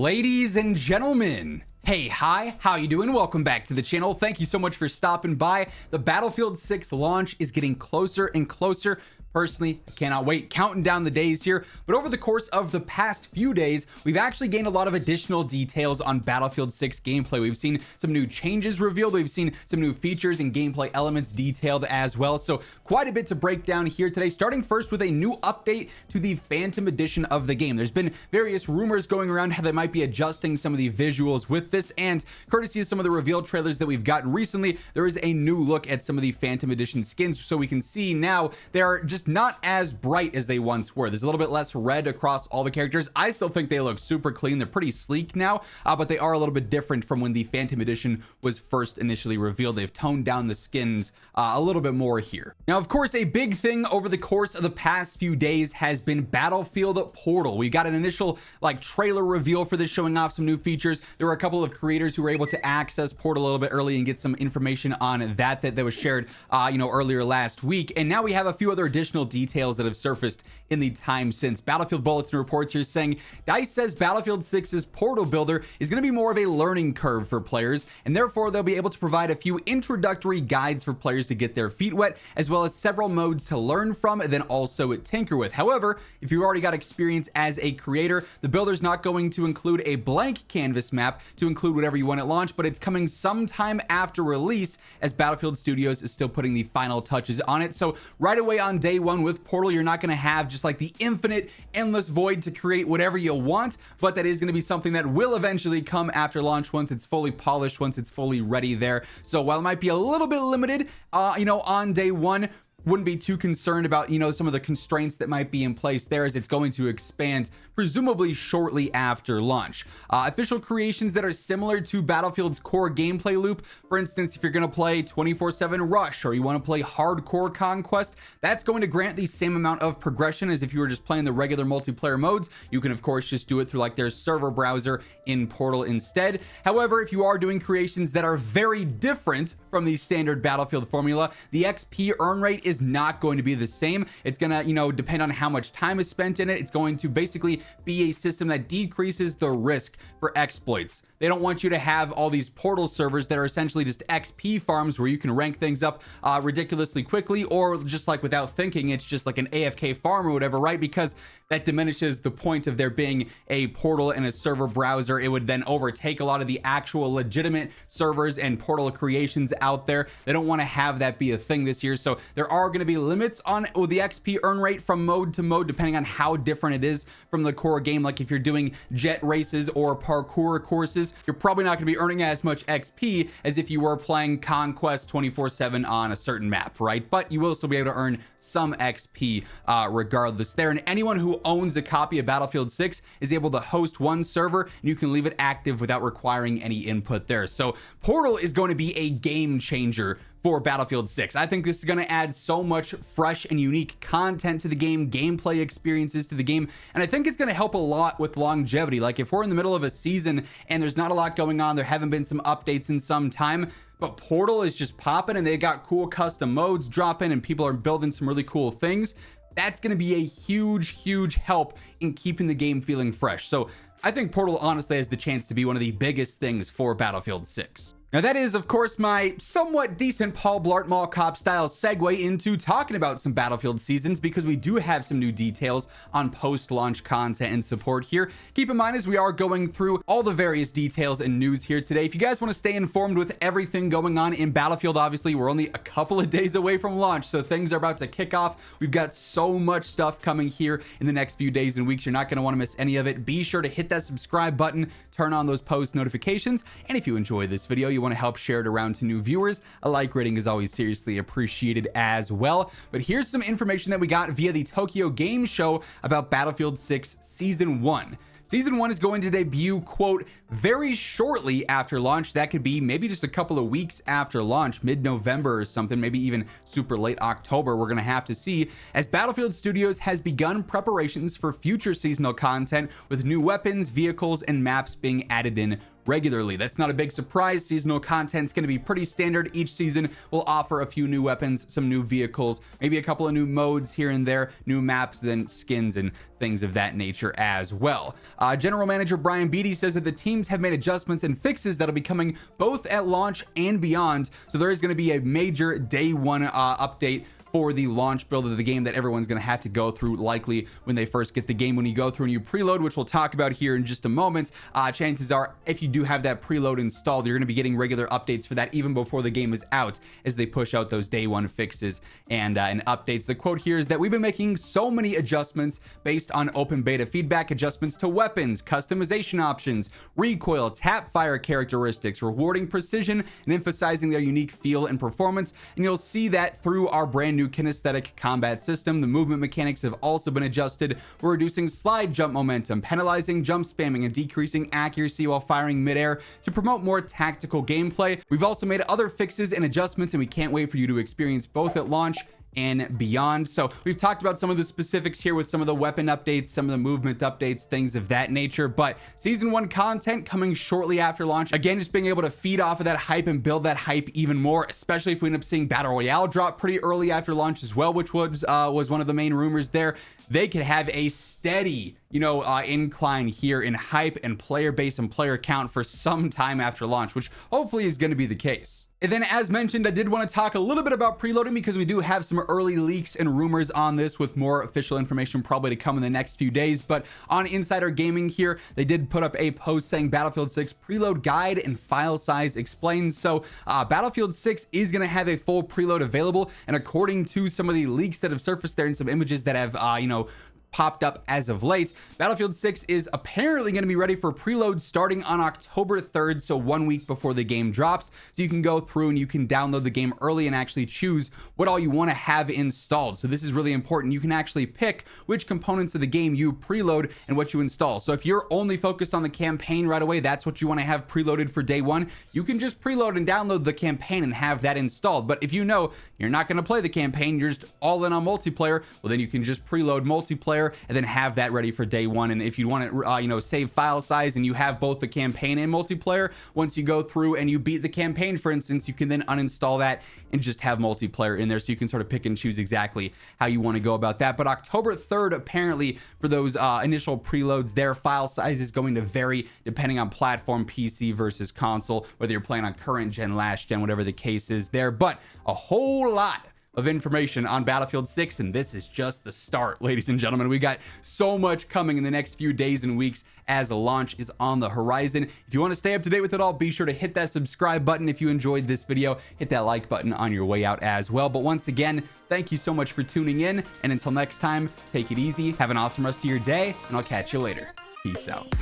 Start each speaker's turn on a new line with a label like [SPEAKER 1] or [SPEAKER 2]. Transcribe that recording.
[SPEAKER 1] Ladies and gentlemen, hey, hi, how you doing? Welcome back to the channel. Thank you so much for stopping by. The Battlefield 6 launch is getting closer and closer. Personally, I cannot wait, counting down the days here. But over the course of the past few days, we've actually gained a lot of additional details on Battlefield 6 gameplay. We've seen some new changes revealed. We've seen some new features and gameplay elements detailed as well. So quite a bit to break down here today, starting first with a new update to the Phantom Edition of the game. There's been various rumors going around how they might be adjusting some of the visuals with this, and courtesy of some of the reveal trailers that we've gotten recently, there is a new look at some of the Phantom Edition skins. So we can see now they are just not as bright as they once were. There's a little bit less red across all the characters. I still think they look super clean. They're pretty sleek now, but they are a little bit different from when the Phantom Edition was first initially revealed. They've toned down the skins a little bit more here. Now, of course, a big thing over the course of the past few days has been Battlefield Portal. We got an initial trailer reveal for this, showing off some new features. There were a couple of creators who were able to access Portal a little bit early and get some information on that was shared earlier last week. And now we have a few other additional details that have surfaced in the time since. Battlefield Bulletin reports here saying DICE says Battlefield 6's Portal builder is going to be more of a learning curve for players, and therefore they'll be able to provide a few introductory guides for players to get their feet wet, as well as several modes to learn from and then also tinker with. However, if you've already got experience as a creator, the builder's not going to include a blank canvas map to include whatever you want at launch, but it's coming sometime after release, as Battlefield Studios is still putting the final touches on it. So right away on day one with Portal, you're not going to have just the infinite endless void to create whatever you want, but that is going to be something that will eventually come after launch, once it's fully polished, once it's fully ready there. So while it might be a little bit limited on day one, wouldn't be too concerned about some of the constraints that might be in place there, as it's going to expand presumably shortly after launch. Official creations that are similar to Battlefield's core gameplay loop, for instance, if you're going to play 24/7 Rush or you want to play hardcore Conquest, that's going to grant the same amount of progression as if you were just playing the regular multiplayer modes. You can of course just do it through their server browser in Portal instead. However, if you are doing creations that are very different from the standard Battlefield formula, the XP earn rate is not going to be the same. It's gonna depend on how much time is spent in it. It's going to basically be a system that decreases the risk for exploits. They don't want you to have all these Portal servers that are essentially just XP farms where you can rank things up ridiculously quickly, or just without thinking, it's just an AFK farm or whatever, right? Because that diminishes the point of there being a Portal and a server browser. It would then overtake a lot of the actual legitimate servers and Portal creations out there. They don't want to have that be a thing this year. So there are going to be limits on the XP earn rate from mode to mode, depending on how different it is from the core game. Like if you're doing jet races or parkour courses, you're probably not going to be earning as much XP as if you were playing Conquest 24/7 on a certain map, right? But you will still be able to earn some XP regardless there. And anyone who owns a copy of Battlefield 6 is able to host one server, and you can leave it active without requiring any input there. So Portal is going to be a game changer for Battlefield 6. I think this is going to add so much fresh and unique content to the game, gameplay experiences to the game, and I think it's going to help a lot with longevity. If we're in the middle of a season and there's not a lot going on, there haven't been some updates in some time, but Portal is just popping and they got cool custom modes dropping and people are building some really cool things, that's going to be a huge help in keeping the game feeling fresh. So I think Portal honestly has the chance to be one of the biggest things for Battlefield 6. Now that is, of course, my somewhat decent Paul Blart Mall Cop style segue into talking about some Battlefield seasons, because we do have some new details on post-launch content and support here. Keep in mind, as we are going through all the various details and news here today, if you guys want to stay informed with everything going on in Battlefield, obviously we're only a couple of days away from launch, so things are about to kick off. We've got so much stuff coming here in the next few days and weeks. You're not going to want to miss any of it. Be sure to hit that subscribe button, turn on those post notifications, and if you enjoy this video, you want to help share it around to new viewers, a like rating is always seriously appreciated as well. But here's some information that we got via the Tokyo Game Show about Battlefield 6 Season 1. Season 1 is going to debut, quote, very shortly after launch. That could be maybe just a couple of weeks after launch, mid-November or something, maybe even super late October. We're going to have to see, as Battlefield Studios has begun preparations for future seasonal content with new weapons, vehicles, and maps being added in regularly. That's not a big surprise. Seasonal content's going to be pretty standard. Each season will offer a few new weapons, some new vehicles, maybe a couple of new modes here and there, new maps, then skins and things of that nature as well. General Manager Brian Beattie says that the teams have made adjustments and fixes that'll be coming both at launch and beyond. So there is going to be a major day one update for the launch build of the game that everyone's going to have to go through likely when they first get the game. When you go through and you preload, which we'll talk about here in just a moment, chances are if you do have that preload installed, you're going to be getting regular updates for that even before the game is out as they push out those day one fixes and updates. The quote here is that we've been making so many adjustments based on open beta feedback, adjustments to weapons, customization options, recoil, tap fire characteristics, rewarding precision and emphasizing their unique feel and performance. And you'll see that through our brand new kinesthetic combat system. The movement mechanics have also been adjusted. We're reducing slide jump momentum, penalizing jump spamming, and decreasing accuracy while firing midair to promote more tactical gameplay. We've also made other fixes and adjustments, and we can't wait for you to experience both at launch and beyond. So we've talked about some of the specifics here with some of the weapon updates, some of the movement updates, things of that nature, but season 1 content coming shortly after launch. Again, just being able to feed off of that hype and build that hype even more, especially if we end up seeing Battle Royale drop pretty early after launch as well, which was one of the main rumors there. They could have a steady, incline here in hype and player base and player count for some time after launch, which hopefully is going to be the case. And then, as mentioned, I did want to talk a little bit about preloading because we do have some early leaks and rumors on this with more official information probably to come in the next few days. But on Insider Gaming here, they did put up a post saying Battlefield 6 preload guide and file size explained. So Battlefield 6 is going to have a full preload available. And according to some of the leaks that have surfaced there and some images that have, popped up as of late, Battlefield 6 is apparently going to be ready for preload starting on October 3rd, so 1 week before the game drops. So you can go through and you can download the game early and actually choose what all you want to have installed. So this is really important. You can actually pick which components of the game you preload and what you install. So if you're only focused on the campaign right away, that's what you want to have preloaded for day one, you can just preload and download the campaign and have that installed. But if you know you're not going to play the campaign, you're just all in on multiplayer, well then you can just preload multiplayer and then have that ready for day one. And if you want to save file size and you have both the campaign and multiplayer, once you go through and you beat the campaign, for instance, you can then uninstall that and just have multiplayer in there, so you can sort of pick and choose exactly how you want to go about that. But October 3rd, apparently, for those initial preloads, their file size is going to vary depending on platform, PC versus console, whether you're playing on current gen, last gen, whatever the case is there. But a whole lot of information on Battlefield 6, and this is just the start, ladies and gentlemen. We got so much coming in the next few days and weeks as a launch is on the horizon. If you want to stay up to date with it all, be sure to hit that subscribe button. If you enjoyed this video, hit that like button on your way out as well. But once again, thank you so much for tuning in, and until next time, take it easy, have an awesome rest of your day, and I'll catch you later. Peace out.